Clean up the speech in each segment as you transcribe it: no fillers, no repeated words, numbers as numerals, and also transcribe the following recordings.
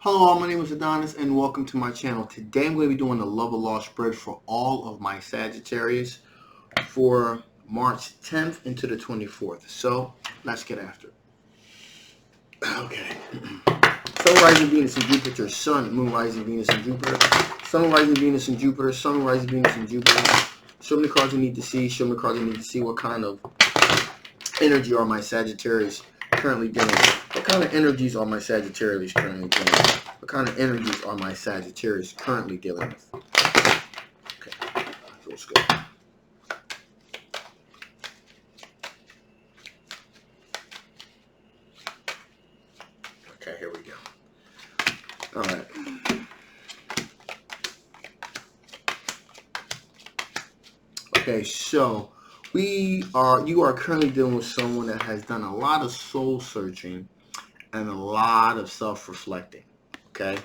Hello all, my name is Adonis and welcome to my channel. Today I'm going to be doing the love or loss spread for all of my Sagittarius for March 10th into the 24th. So let's get after it. Okay. Sun, rising Venus and Jupiter, Sun, Moon, rising Venus and Jupiter, Sun, rising Venus and Jupiter, Sun, rising Venus and Jupiter. Show me the cards you need to see. Show me the cards you need to see. What kind of energy are my Sagittarius currently dealing with? What kind of energies are my Sagittarius currently dealing with? What kind of energies are my Sagittarius currently dealing with? Okay, feels good. Okay, here we go. All right. Okay, so you are currently dealing with someone that has done a lot of soul searching and a lot of self-reflecting. Okay,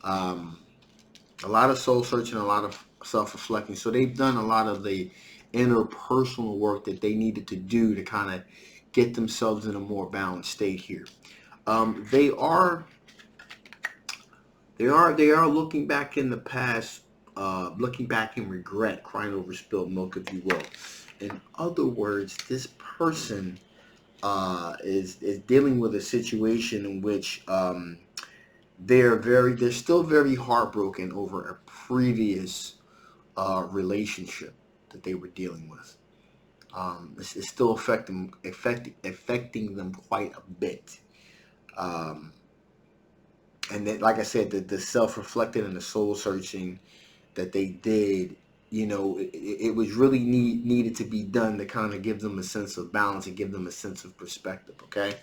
a lot of soul searching, a lot of self-reflecting. So they've done a lot of the interpersonal work that they needed to do to kind of get themselves in a more balanced state here. They are looking back in the past, looking back in regret, crying over spilled milk, if you will. In other words, this person is dealing with a situation in which they're still very heartbroken over a previous relationship that they were dealing with. It's still affecting them quite a bit. Um, and then, like I said, the self-reflecting and the soul searching that they did, it was really needed to be done to kind of give them a sense of balance and give them a sense of perspective. Okay.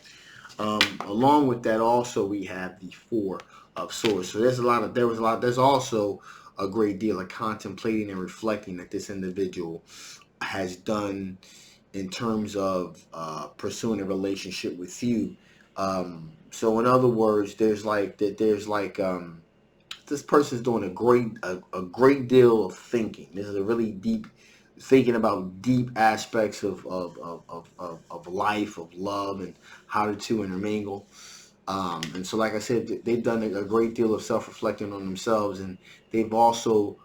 Along with that, also we have the Four of Swords. So there's also a great deal of contemplating and reflecting that this individual has done in terms of pursuing a relationship with you. So in other words, this person's doing a great deal of thinking. This is a really deep thinking about deep aspects of life, of love, and how the two intermingle. And so, like I said, they've done a great deal of self-reflecting on themselves, and they've also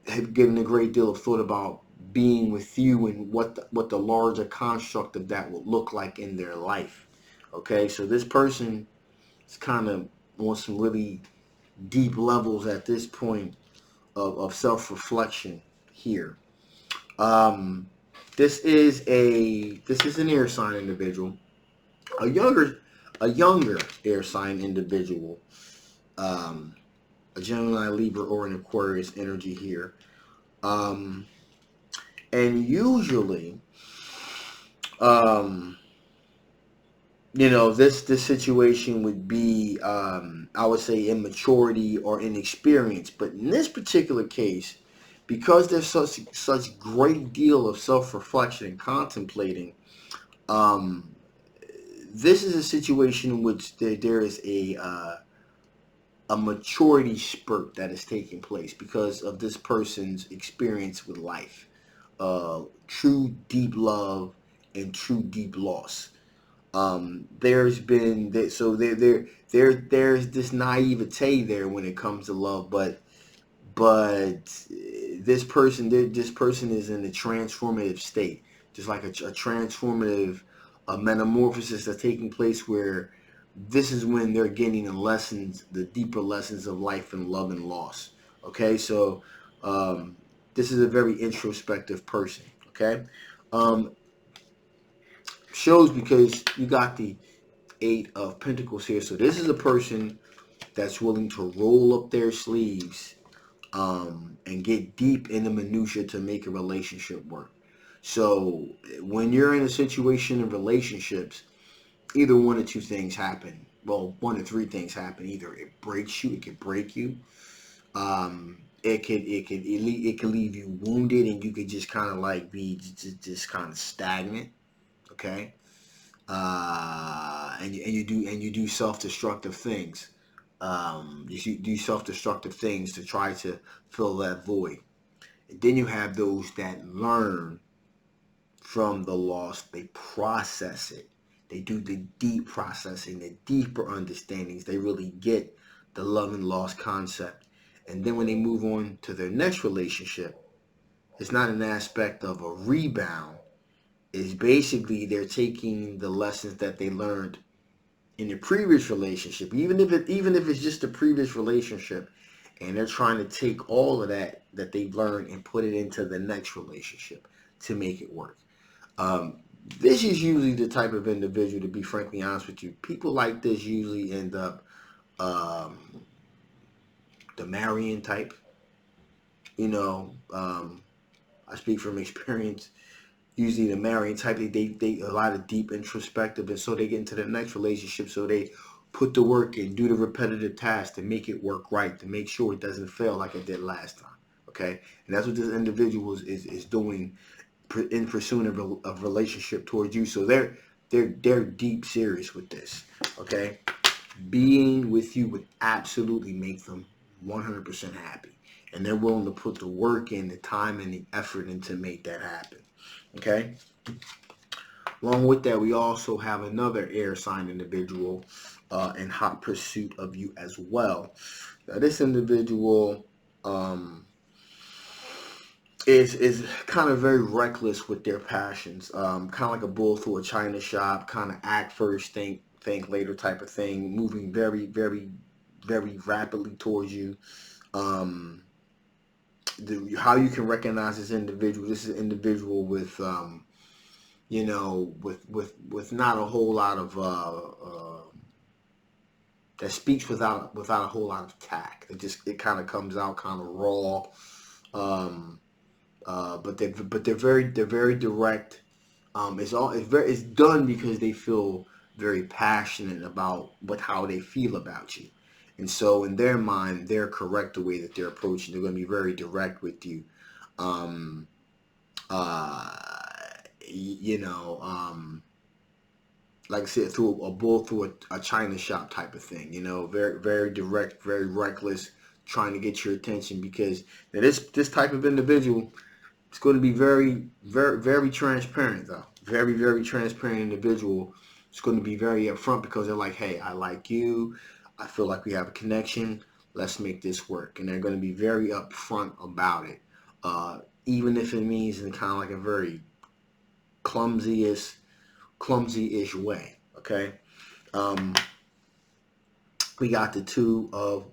have given a great deal of thought about being with you and what the larger construct of that will look like in their life. Okay, so this person is kind of on some really deep levels at this point of self-reflection here. Um, this is an air sign individual, a younger air sign individual, um, a Gemini, Libra, or an Aquarius energy here. Um, and usually, um, this situation would be, I would say, immaturity or inexperience. But in this particular case, because there's such great deal of self-reflection and contemplating, um, this is a situation in which there is a maturity spurt that is taking place because of this person's experience with life, true deep love and true deep loss. There's been that, so there's this naivete there when it comes to love, but this person is in a transformative state, just like a transformative metamorphosis that's taking place where this is when they're getting the deeper lessons of life and love and loss. Okay, so um, this is a very introspective person. Okay, um, shows because you got the Eight of Pentacles here. So this is a person that's willing to roll up their sleeves and get deep in the minutia to make a relationship work. So when you're in a situation in relationships, either one or two things happen. Well, one or three things happen. Either it breaks you, it could break you. It could leave you wounded, and you could just kind of like be just kind of stagnant. Okay, and you do self-destructive things. You do self-destructive things to try to fill that void. And then you have those that learn from the loss. They process it. They do the deep processing, the deeper understandings. They really get the love and loss concept. And then when they move on to their next relationship, it's not an aspect of a rebound. It's basically they're taking the lessons that they learned in the previous relationship, even if it's just the previous relationship, and they're trying to take all of that they've learned and put it into the next relationship to make it work. This is usually the type of individual, to be frankly honest with you. People like this usually end up the marrying type. You know, I speak from experience. Usually the marrying type, they a lot of deep introspective, and so they get into the next relationship, so they put the work in, do the repetitive tasks to make it work right, to make sure it doesn't fail like it did last time. Okay, and that's what this individual is doing in pursuit of relationship towards you. So they're deep serious with this. Okay, being with you would absolutely make them 100% happy, and they're willing to put the work in, the time and the effort in to make that happen. Okay. Along with that, we also have another air sign individual in hot pursuit of you as well. Now, this individual is kind of very reckless with their passions, kind of like a bull through a china shop, kind of act first, think later type of thing, moving very, very, very rapidly towards you. How you can recognize this individual? This is an individual with with not a whole lot of that speaks without a whole lot of tact. It kind of comes out kind of raw, but they're very direct. It's done because they feel very passionate about how they feel about you, and so in their mind they're correct the way that they're approaching. They're going to be very direct with you. Like I said, through a bull through a china shop type of thing. Very, very direct, very reckless, trying to get your attention, because now this type of individual is going to be very, very, very transparent though. Very, very transparent individual. It's going to be very upfront, because they're like, hey, I like you. I feel like we have a connection. Let's make this work. And they're going to be very upfront about it. Even if it means in kind of like a very clumsy-ish way. Okay. We got the two of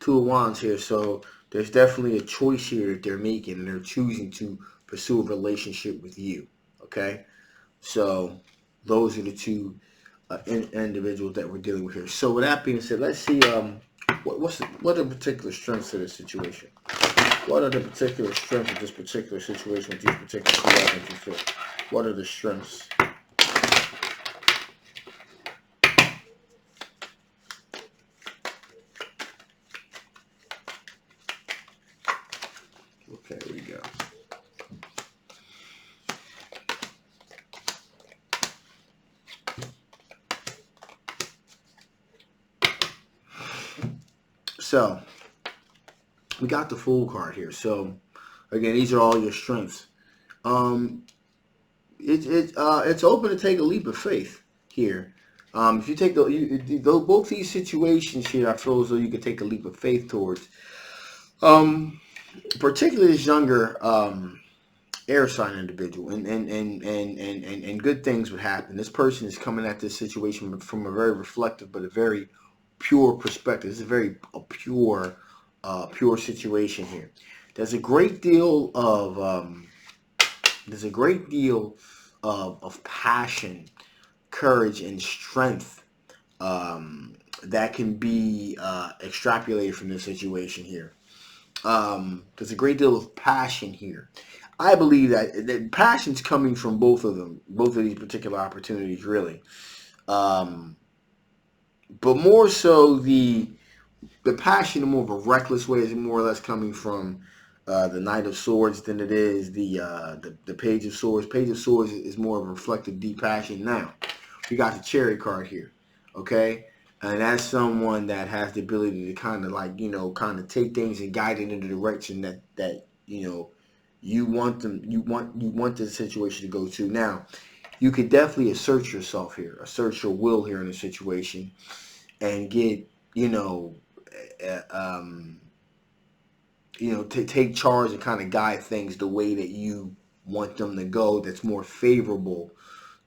wands here, so there's definitely a choice here that they're making, and they're choosing to pursue a relationship with you. Okay, so those are the two individuals that we're dealing with here. So with that being said, let's see what are the particular strengths of this situation. What are the particular strengths of this particular situation with these particular two items you feel? What are the strengths? Okay, here we go. So we got the Fool card here. So again, these are all your strengths. It's open to take a leap of faith here. If you take both these situations here, I feel as though you could take a leap of faith towards. Particularly this younger air sign individual, and good things would happen. This person is coming at this situation from a very reflective but a very pure perspective. This is a very pure situation here. There's a great deal of passion, courage, and strength that can be extrapolated from this situation here. There's a great deal of passion here. I believe that passion's coming from both of these particular opportunities, really. But more so the passion in more of a reckless way is more or less coming from the Knight of Swords than it is the Page of Swords. Page of Swords is more of a reflective, deep passion. Now, we got the Chariot card here, okay? And that's someone that has the ability to kind of take things and guide it in the direction that you want the situation to go to. Now, you could definitely assert yourself here, assert your will here in a situation, and get, uh, um, to take charge and kind of guide things the way that you want them to go. That's more favorable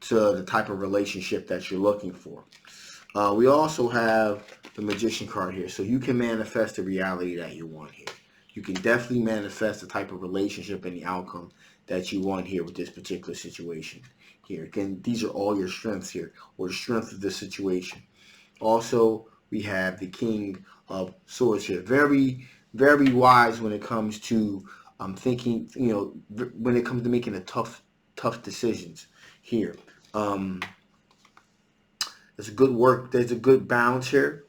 to the type of relationship that you're looking for. We also have the Magician card here, so you can manifest the reality that you want here. You can definitely manifest the type of relationship and the outcome that you want here with this particular situation here. Again, these are all your strengths here, or the strength of the situation. Also, we have the King of Swords here. Very, very wise when it comes to thinking, when it comes to making tough decisions here. There's a good work. There's a good balance here.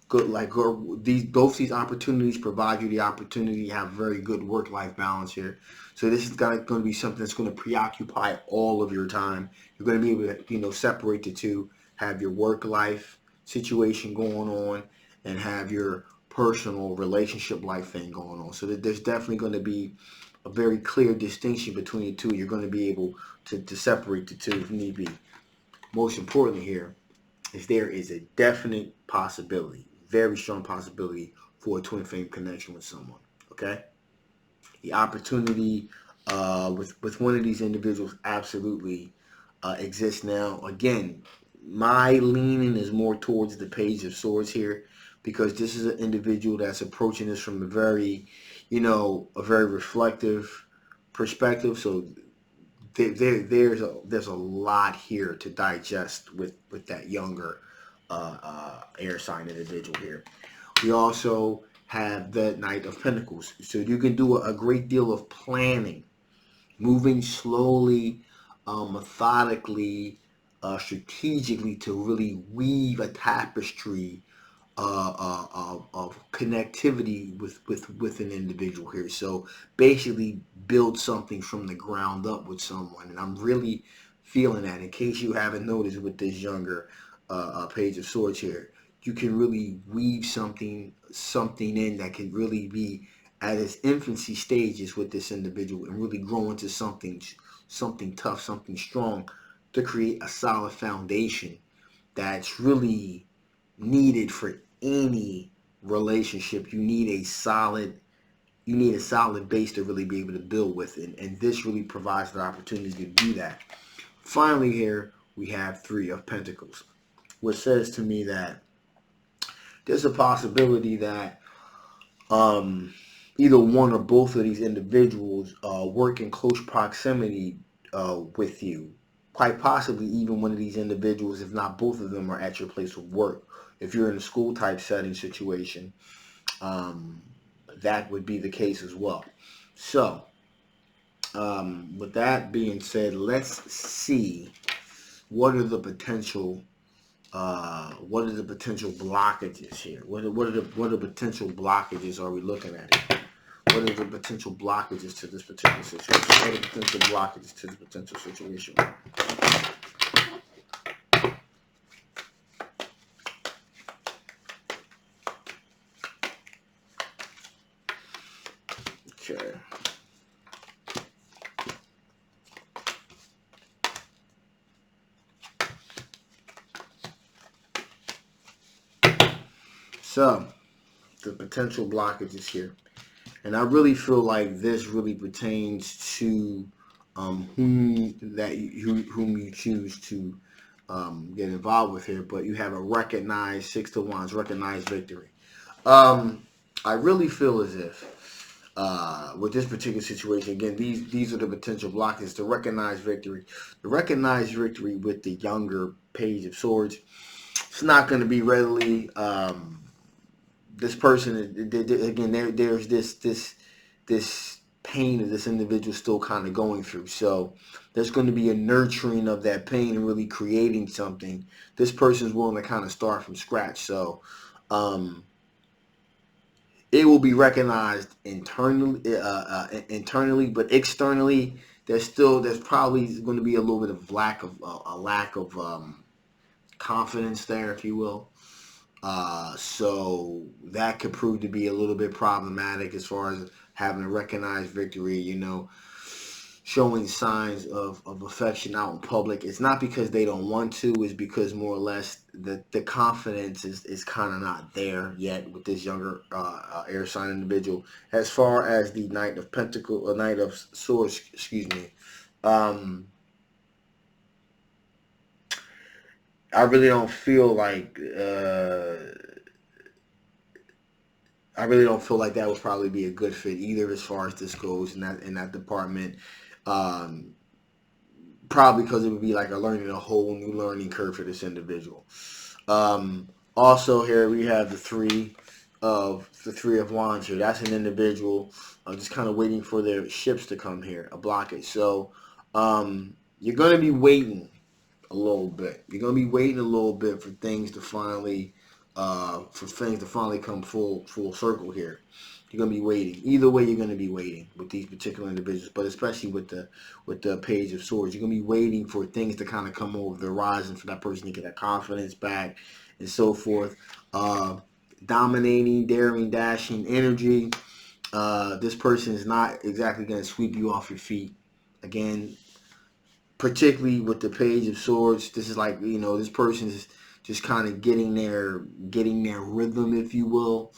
Good, like both these opportunities provide you the opportunity to have very good work-life balance here. So this is going to be something that's going to preoccupy all of your time. You're going to be able to, separate the two, have your work-life situation going on, and have your personal relationship life thing going on. So that there's definitely going to be a very clear distinction between the two. You're going to be able to separate the two if need be. Most importantly here is there is a definite possibility, very strong possibility for a twin flame connection with someone. Okay, the opportunity with one of these individuals absolutely exists now. Again, my leaning is more towards the Page of Swords here, because this is an individual that's approaching this from a very, a very reflective perspective. So there's a lot here to digest with that younger air sign individual here. We also have the Knight of Pentacles, so you can do a great deal of planning, moving slowly, methodically, strategically, to really weave a tapestry of connectivity with an individual here. So basically build something from the ground up with someone. And I'm really feeling that, in case you haven't noticed with this younger Page of Swords here. You can really weave something in that can really be at its infancy stages with this individual, and really grow into something tough, something strong, to create a solid foundation that's really needed for any relationship. You need a solid base to really be able to build with, and this really provides the opportunity to do that. Finally here we have Three of Pentacles, which says to me that there's a possibility that either one or both of these individuals work in close proximity with you. Quite possibly even one of these individuals, if not both of them, are at your place of work. If you're in a school type setting situation, that would be the case as well. So with that being said, let's see what are the potential blockages here. What are the potential blockages are we looking at here? What are the potential blockages to this particular situation? What are the potential blockages to this potential situation? Okay. So, the potential blockages here. And I really feel like this really pertains to whom you choose to get involved with here. But you have a recognized Six of Wands, recognized victory. I really feel as if with this particular situation, again, these are the potential blockages. The recognized victory, with the younger Page of Swords, it's not going to be readily. This person, again, there's this pain that this individual is still kind of going through. So there's going to be a nurturing of that pain and really creating something. This person's willing to kind of start from scratch. So it will be recognized internally, but externally, there's probably going to be a little bit of lack of confidence there, if you will. So that could prove to be a little bit problematic as far as having a recognized victory. showing signs of affection out in public. It's not because they don't want to, it's because more or less the confidence is kind of not there yet with this younger air sign individual. As far as the Knight of Pentacles, Knight of Swords, excuse me, I really don't feel like I really don't feel like that would probably be a good fit either as far as this goes in that department. Um, Probably because it would be like a whole new learning curve for this individual. Also here we have the three of wands here. That's an individual just kind of waiting for their ships to come here, a blockage. So you're going to be waiting a little bit. You're going to be waiting a little bit for things to finally come full circle here. You're going to be waiting. Either way, you're going to be waiting with these particular individuals, but especially with the Page of Swords. You're going to be waiting for things to kind of come over the horizon for that person to get that confidence back and so forth. Dominating, daring, dashing energy. This person is not exactly going to sweep you off your feet. Again, particularly with the Page of Swords, this is like, this person is just kind of getting their rhythm, if you will,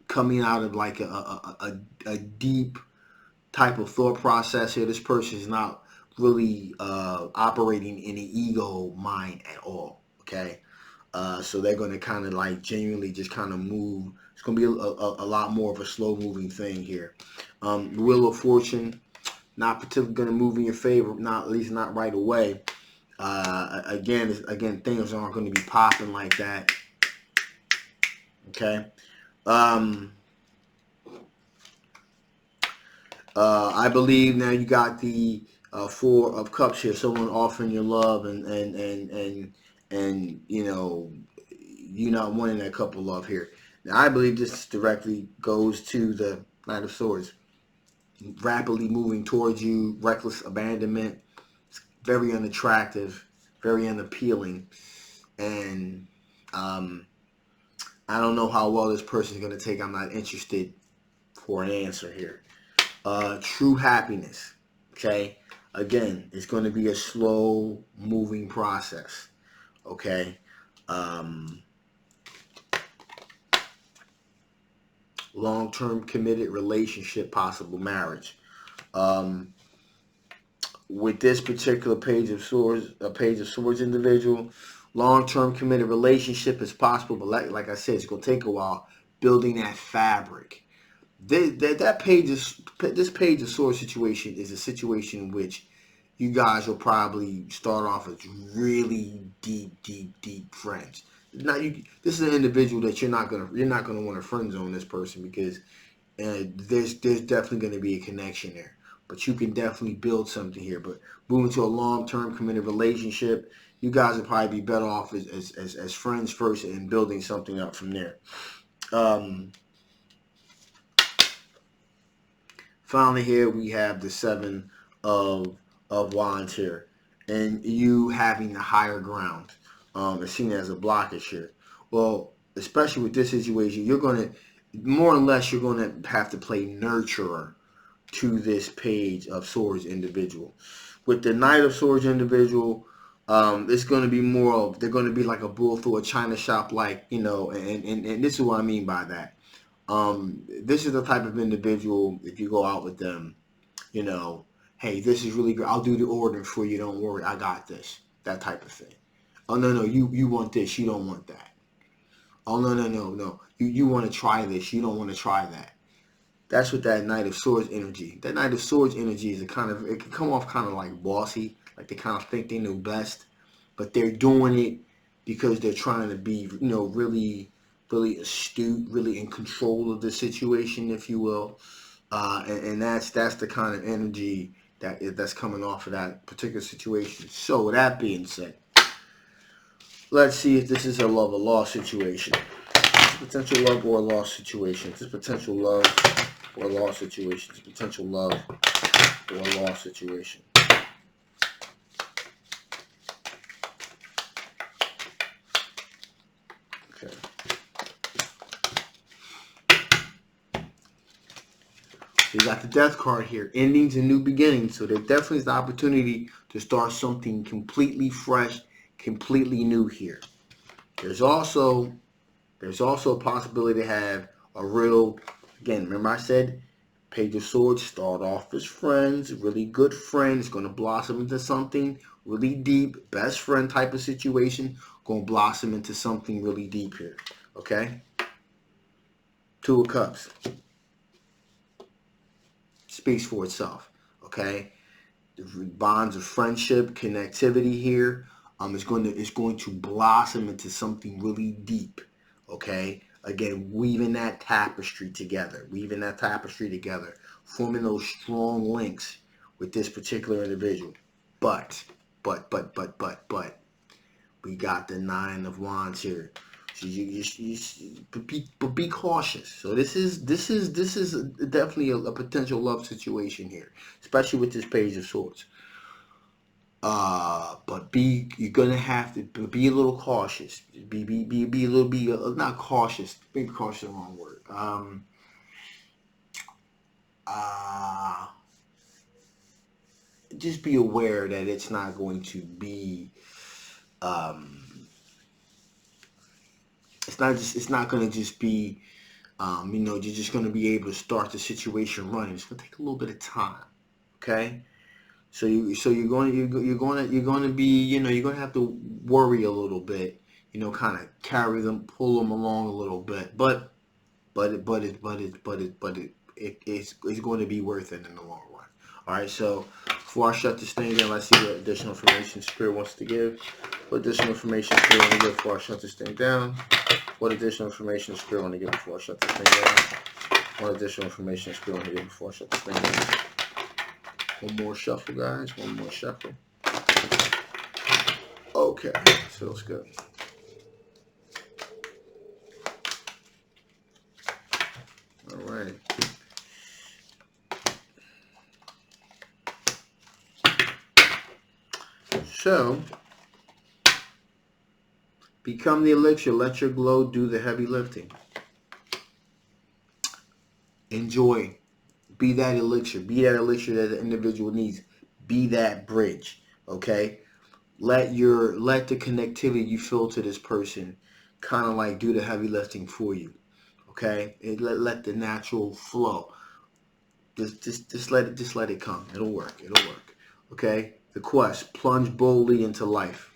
coming out of like a deep type of thought process here. This person is not really operating in an ego mind at all. Okay, so they're going to kind of like genuinely just kind of move. It's going to be a lot more of a slow moving thing here. Wheel of Fortune, not particularly going to move in your favor, not at least not right away. Again, things aren't going to be popping like that. Okay. I believe now you got the Four of Cups here. Someone offering your love and you not wanting that couple love here. Now I believe this directly goes to the Knight of Swords. Rapidly moving towards you, reckless abandonment. It's very unattractive, very unappealing, and I don't know how well this person is going to take. I'm not interested for an answer here. True happiness. Okay. Again, it's going to be a slow moving process. Okay. Long-term committed relationship, possible marriage. With this particular Page of Swords individual, long-term committed relationship is possible, but like I said, it's going to take a while building that fabric. This Page of Swords situation is a situation in which you guys will probably start off as really deep friends. This is an individual that you're not gonna want to friend zone this person, because there's definitely going to be a connection there. But you can definitely build something here. But moving to a long-term committed relationship, you guys will probably be better off as friends first and building something up from there. Finally, here we have the Seven of Wands here, and you having the higher ground. It's seen as a blockage here. Well, especially with this situation, you're going to more or less have to play nurturer to this Page of Swords individual. With the Knight of Swords individual, it's going to be more of, they're going to be like a bull through a china shop, like, and this is what I mean by that. This is the type of individual, if you go out with them, hey, this is really good. I'll do the ordering for you. Don't worry. I got this. That type of thing. Oh, no, you want this. You don't want that. Oh, no. You want to try this. You don't want to try that. That's what that Knight of Swords energy. That Knight of Swords energy is it can come off kind of like bossy, like they kind of think they know best, but they're doing it because they're trying to be, really, really astute, really in control of the situation, if you will. And that's the kind of energy that's coming off of that particular situation. So with that being said, let's see if this is a love or loss situation. Potential love or loss situation. This potential love or loss situation. This potential love or loss situation. Okay. you got the Death card here, endings and new beginnings. So there definitely is the opportunity to start something completely fresh, completely new here. There's also a possibility to have a real, again, remember I said Page of Swords start off as friends, really good friends, going to blossom into something really deep, best friend type of situation, going to blossom into something really deep here, okay? Two of Cups speaks for itself, okay? The bonds of friendship, connectivity here, it's going to blossom into something really deep, okay? Again, weaving that tapestry together, forming those strong links with this particular individual. But, we got the Nine of Wands here. So but be cautious. So this is definitely a potential love situation here, especially with this Page of Swords. But you're gonna have to be a little cautious. Not cautious. Maybe cautious is the wrong word. Just be aware that it's not going to be. It's not gonna just be. You're just gonna be able to start the situation running. It's gonna take a little bit of time. Okay. So you're going to be, you're going to have to worry a little bit, kind of pull them along a little bit, but it's going to be worth it in the long run. All right. So before I shut this thing down, let's see what additional information Spirit wants to give. What additional information Spirit wants to give before I shut this thing down? What additional information Spirit wants to give before I shut this thing down? What additional information Spirit wants to give before I shut this thing down? One more shuffle, guys. One more shuffle. Okay, feels good. All right. So, become the elixir. Let your glow do the heavy lifting. Enjoy. Be that elixir. Be that elixir that the individual needs. Be that bridge. Okay? Let the connectivity you feel to this person kind of like do the heavy lifting for you. Okay? Let the natural flow. Just let it come. It'll work. Okay? The quest. Plunge boldly into life.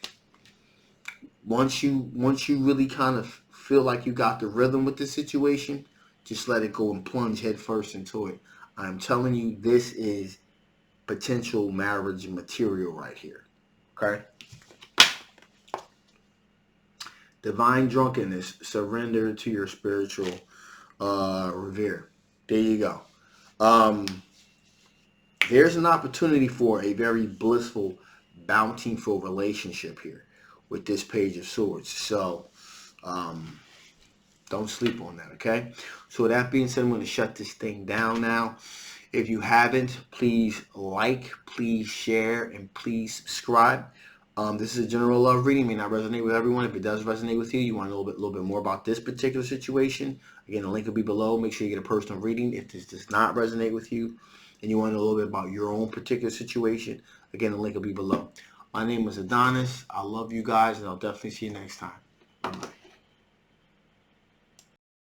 Once you really kind of feel like you got the rhythm with the situation, just let it go and plunge headfirst into it. I'm telling you, this is potential marriage material right here. Okay? Divine drunkenness. Surrender to your spiritual revere. There you go. There's an opportunity for a very blissful, bountiful relationship here with this Page of Swords. So, don't sleep on that, okay? So with that being said, I'm going to shut this thing down now. If you haven't, please like, please share, and please subscribe. This is a general love reading. It may not resonate with everyone. If it does resonate with you, you want to know a little bit more about this particular situation, again, the link will be below. Make sure you get a personal reading. If this does not resonate with you and you want to know a little bit about your own particular situation, again, the link will be below. My name is Adonis. I love you guys, and I'll definitely see you next time.